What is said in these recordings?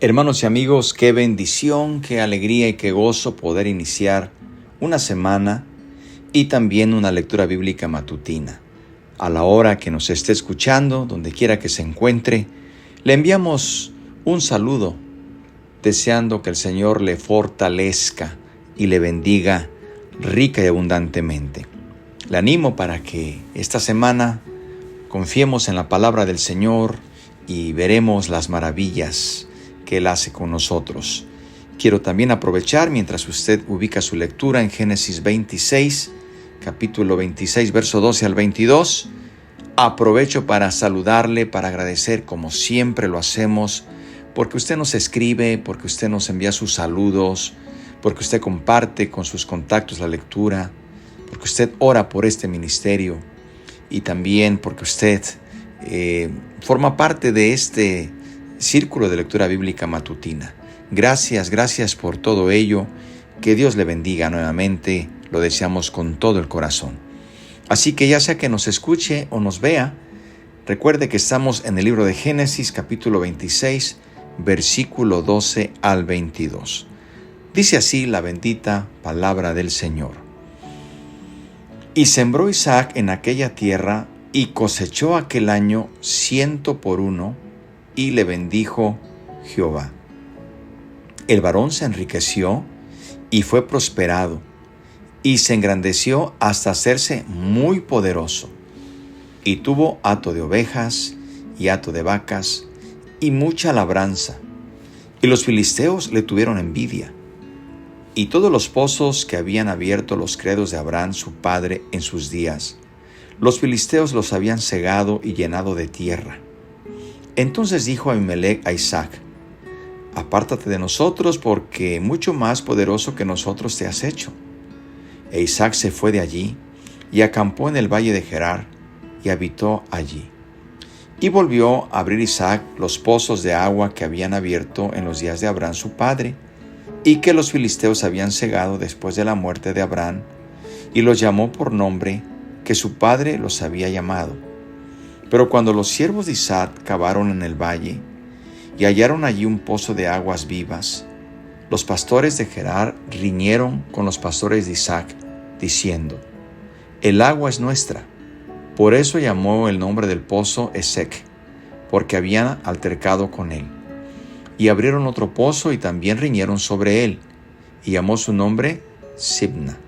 Hermanos y amigos, qué bendición, qué alegría y qué gozo poder iniciar una semana y también una lectura bíblica matutina. A la hora que nos esté escuchando, donde quiera que se encuentre, le enviamos un saludo, deseando que el Señor le fortalezca y le bendiga rica y abundantemente. Le animo para que esta semana confiemos en la palabra del Señor y veremos las maravillas que Él hace con nosotros. Quiero también aprovechar mientras usted ubica su lectura en Génesis 26, capítulo 26, verso 12 al 22. Aprovecho para saludarle, para agradecer como siempre lo hacemos, porque usted nos escribe, porque usted nos envía sus saludos, porque usted comparte con sus contactos la lectura, porque usted ora por este ministerio y también porque usted forma parte de este círculo de lectura bíblica matutina. Gracias por todo ello. Que Dios le bendiga nuevamente. Lo deseamos con todo el corazón. Así que ya sea que nos escuche o nos vea, recuerde que estamos en el libro de Génesis, capítulo 26, versículo 12 al 22. Dice así la bendita palabra del Señor. Y sembró Isaac en aquella tierra y cosechó aquel año 100 por 1, y le bendijo Jehová. El varón se enriqueció y fue prosperado, y se engrandeció hasta hacerse muy poderoso, y tuvo hato de ovejas y hato de vacas, y mucha labranza. Y los filisteos le tuvieron envidia, y todos los pozos que habían abierto los criados de Abraham su padre en sus días, los filisteos los habían cegado y llenado de tierra. Entonces dijo Abimelech a Isaac: apártate de nosotros, porque mucho más poderoso que nosotros te has hecho. E Isaac se fue de allí y acampó en el valle de Gerar y habitó allí. Y volvió a abrir Isaac los pozos de agua que habían abierto en los días de Abraham su padre, y que los filisteos habían cegado después de la muerte de Abraham, y los llamó por nombre que su padre los había llamado. Pero cuando los siervos de Isaac cavaron en el valle y hallaron allí un pozo de aguas vivas, los pastores de Gerar riñeron con los pastores de Isaac, diciendo: el agua es nuestra. Por eso llamó el nombre del pozo Esek, porque habían altercado con él. Y abrieron otro pozo y también riñeron sobre él, y llamó su nombre Sibna.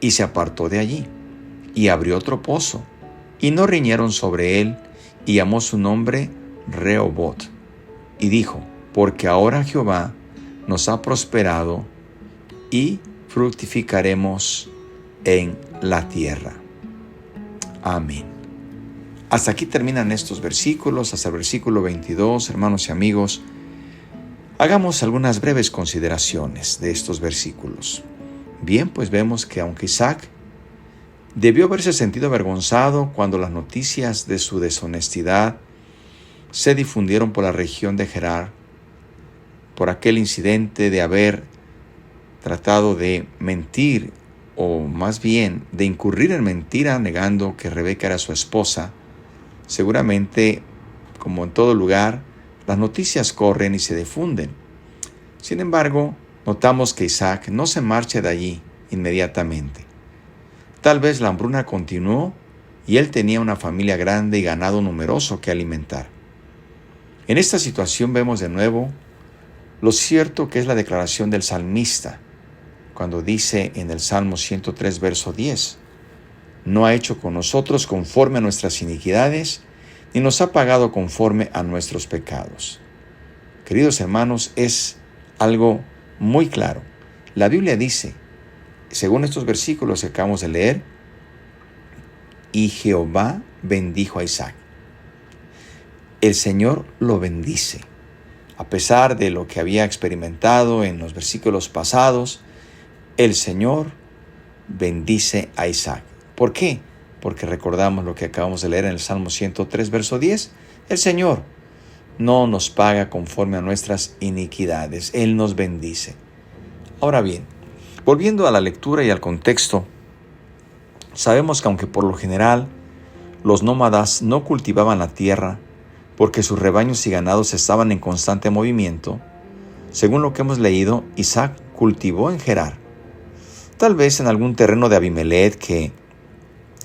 Y se apartó de allí, y abrió otro pozo, y no riñeron sobre él, y llamó su nombre Rehobot. Y dijo: porque ahora Jehová nos ha prosperado, y fructificaremos en la tierra. Amén. Hasta aquí terminan estos versículos, hasta el versículo 22, hermanos y amigos. Hagamos algunas breves consideraciones de estos versículos. Bien, pues vemos que aunque Isaac debió haberse sentido avergonzado cuando las noticias de su deshonestidad se difundieron por la región de Gerar, por aquel incidente de haber tratado de mentir, o más bien de incurrir en mentira negando que Rebeca era su esposa. Seguramente, como en todo lugar, las noticias corren y se difunden. Sin embargo, notamos que Isaac no se marcha de allí inmediatamente. Tal vez la hambruna continuó y él tenía una familia grande y ganado numeroso que alimentar. En esta situación vemos de nuevo lo cierto que es la declaración del salmista, cuando dice en el Salmo 103, verso 10, no ha hecho con nosotros conforme a nuestras iniquidades, ni nos ha pagado conforme a nuestros pecados. Queridos hermanos, es algo muy claro. La Biblia dice, según estos versículos que acabamos de leer, y Jehová bendijo a Isaac. El Señor lo bendice. A pesar de lo que había experimentado en los versículos pasados, el Señor bendice a Isaac. ¿Por qué? Porque recordamos lo que acabamos de leer en el Salmo 103, verso 10. El Señor no nos paga conforme a nuestras iniquidades. Él nos bendice. Ahora bien, volviendo a la lectura y al contexto, sabemos que aunque por lo general los nómadas no cultivaban la tierra, porque sus rebaños y ganados estaban en constante movimiento. Según lo que hemos leído, Isaac cultivó en Gerar, tal vez en algún terreno de Abimelech que,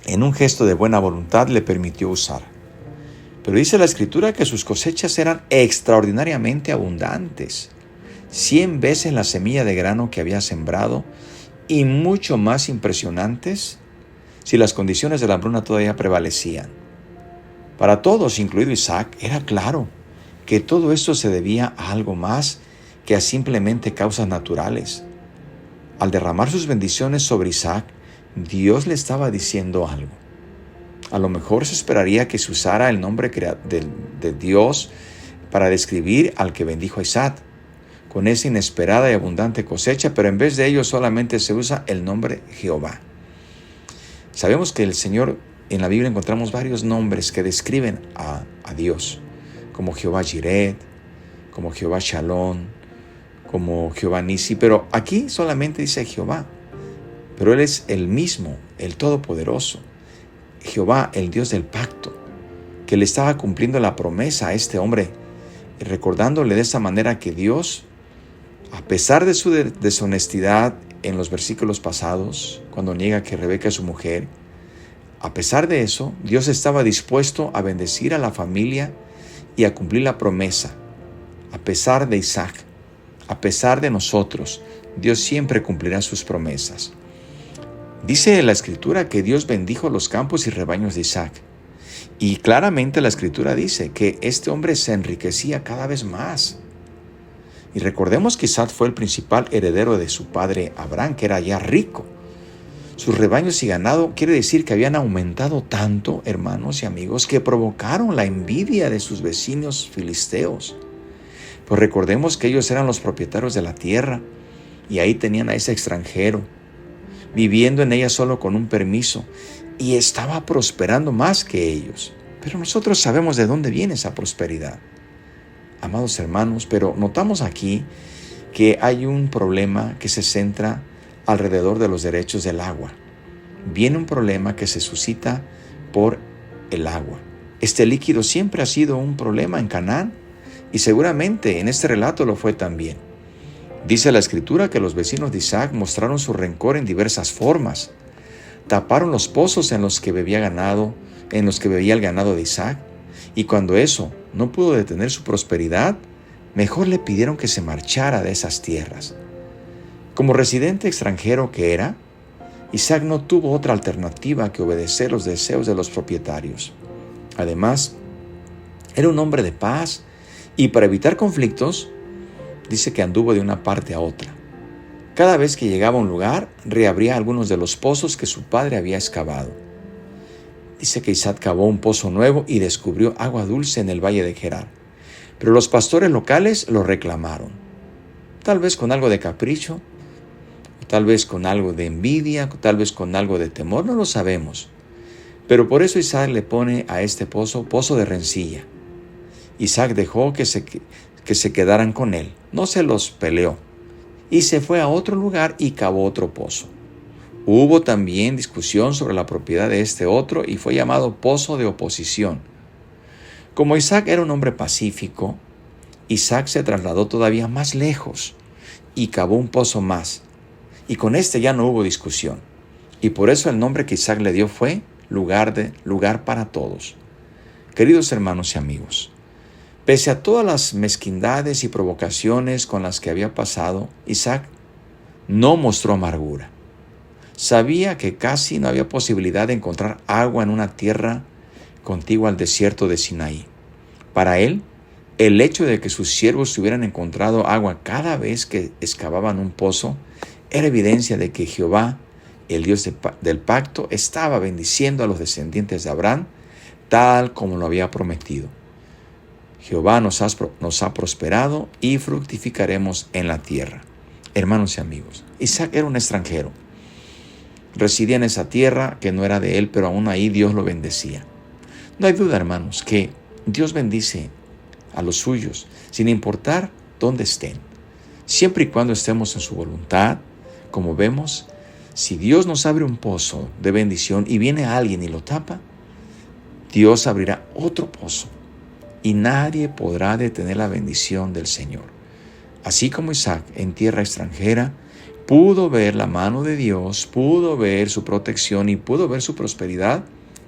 en un gesto de buena voluntad, le permitió usar. Pero dice la Escritura que sus cosechas eran extraordinariamente abundantes, 100 veces la semilla de grano que había sembrado y mucho más impresionantes si las condiciones de la hambruna todavía prevalecían. Para todos, incluido Isaac, era claro que todo esto se debía a algo más que a simplemente causas naturales. Al derramar sus bendiciones sobre Isaac, Dios le estaba diciendo algo. A lo mejor se esperaría que se usara el nombre de Dios para describir al que bendijo a Isaac, con esa inesperada y abundante cosecha, pero en vez de ello solamente se usa el nombre Jehová. Sabemos que el Señor, en la Biblia encontramos varios nombres que describen a Dios, como Jehová Jireh, como Jehová Shalom, como Jehová Nisi, pero aquí solamente dice Jehová. Pero Él es el mismo, el Todopoderoso, Jehová, el Dios del pacto, que le estaba cumpliendo la promesa a este hombre, recordándole de esta manera que Dios, a pesar de su deshonestidad en los versículos pasados, cuando niega que Rebeca es su mujer, a pesar de eso, Dios estaba dispuesto a bendecir a la familia y a cumplir la promesa. A pesar de Isaac, a pesar de nosotros, Dios siempre cumplirá sus promesas. Dice la Escritura que Dios bendijo los campos y rebaños de Isaac. Y claramente la Escritura dice que este hombre se enriquecía cada vez más. Y recordemos que Isaac fue el principal heredero de su padre Abraham, que era ya rico. Sus rebaños y ganado quiere decir que habían aumentado tanto, hermanos y amigos, que provocaron la envidia de sus vecinos filisteos. Pues recordemos que ellos eran los propietarios de la tierra y ahí tenían a ese extranjero, viviendo en ella solo con un permiso, y estaba prosperando más que ellos. Pero nosotros sabemos de dónde viene esa prosperidad, amados hermanos, pero notamos aquí que hay un problema que se centra alrededor de los derechos del agua. Viene un problema que se suscita por el agua. Este líquido siempre ha sido un problema en Canaán y seguramente en este relato lo fue también. Dice la Escritura que los vecinos de Isaac mostraron su rencor en diversas formas. Taparon los pozos en los que bebía el ganado de Isaac, y cuando eso no pudo detener su prosperidad, mejor le pidieron que se marchara de esas tierras. Como residente extranjero que era, Isaac no tuvo otra alternativa que obedecer los deseos de los propietarios. Además, era un hombre de paz y para evitar conflictos, dice que anduvo de una parte a otra. Cada vez que llegaba a un lugar, reabría algunos de los pozos que su padre había excavado. Dice que Isaac cavó un pozo nuevo y descubrió agua dulce en el valle de Gerar. Pero los pastores locales lo reclamaron. Tal vez con algo de capricho, tal vez con algo de envidia, tal vez con algo de temor, no lo sabemos. Pero por eso Isaac le pone a este pozo de rencilla. Isaac dejó que se quedaran con él, no se los peleó, y se fue a otro lugar y cavó otro pozo. Hubo también discusión sobre la propiedad de este otro y fue llamado pozo de oposición. Como Isaac era un hombre pacífico, Isaac se trasladó todavía más lejos y cavó un pozo más. Y con este ya no hubo discusión. Y por eso el nombre que Isaac le dio fue lugar para todos. Queridos hermanos y amigos, pese a todas las mezquindades y provocaciones con las que había pasado, Isaac no mostró amargura. Sabía que casi no había posibilidad de encontrar agua en una tierra contigua al desierto de Sinaí. Para él, el hecho de que sus siervos hubieran encontrado agua cada vez que excavaban un pozo era evidencia de que Jehová, el Dios del pacto, estaba bendiciendo a los descendientes de Abraham tal como lo había prometido. Jehová nos ha prosperado y fructificaremos en la tierra. Hermanos y amigos, Isaac era un extranjero. Residía en esa tierra que no era de él, pero aún ahí Dios lo bendecía. No hay duda, hermanos, que Dios bendice a los suyos, sin importar dónde estén. Siempre y cuando estemos en su voluntad, como vemos, si Dios nos abre un pozo de bendición y viene alguien y lo tapa, Dios abrirá otro pozo y nadie podrá detener la bendición del Señor. Así como Isaac en tierra extranjera pudo ver la mano de Dios, pudo ver su protección y pudo ver su prosperidad,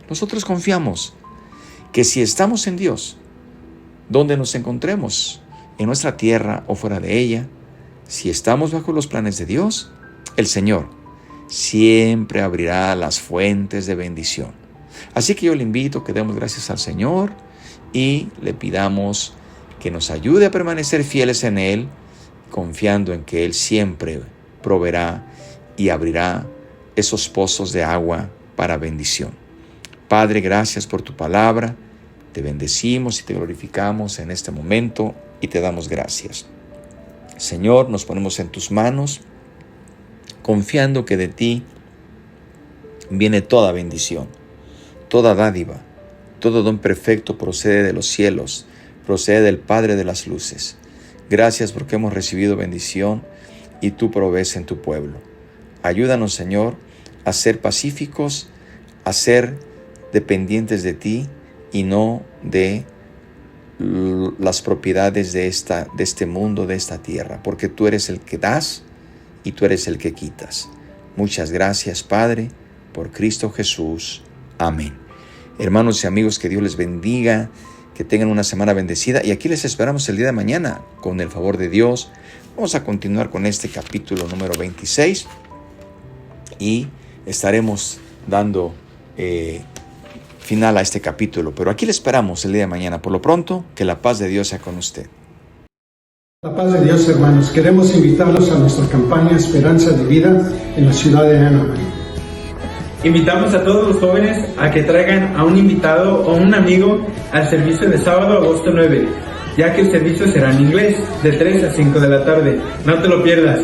nosotros confiamos que si estamos en Dios, donde nos encontremos, en nuestra tierra o fuera de ella, si estamos bajo los planes de Dios, el Señor siempre abrirá las fuentes de bendición. Así que yo le invito a que demos gracias al Señor y le pidamos que nos ayude a permanecer fieles en Él, confiando en que Él siempre proveerá y abrirá esos pozos de agua para bendición. Padre, gracias por tu palabra. Te bendecimos y te glorificamos en este momento y te damos gracias. Señor, nos ponemos en tus manos, confiando que de ti viene toda bendición, toda dádiva, todo don perfecto procede de los cielos, procede del Padre de las luces. Gracias porque hemos recibido bendición y tú provees en tu pueblo. Ayúdanos, Señor, a ser pacíficos, a ser dependientes de ti y no de las propiedades de este mundo, de esta tierra, porque tú eres el que das y tú eres el que quitas. Muchas gracias, Padre, por Cristo Jesús. Amén. Hermanos y amigos, que Dios les bendiga, que tengan una semana bendecida y aquí les esperamos el día de mañana. Con el favor de Dios, vamos a continuar con este capítulo número 26 y estaremos dando final a este capítulo, pero aquí le esperamos el día de mañana. Por lo pronto, que la paz de Dios sea con usted. La paz de Dios, hermanos. Queremos invitarlos a nuestra campaña Esperanza de Vida en la ciudad de Anaheim. Invitamos a todos los jóvenes a que traigan a un invitado o un amigo al servicio de sábado, agosto 9, ya que el servicio será en inglés, de 3 a 5 de la tarde. No te lo pierdas.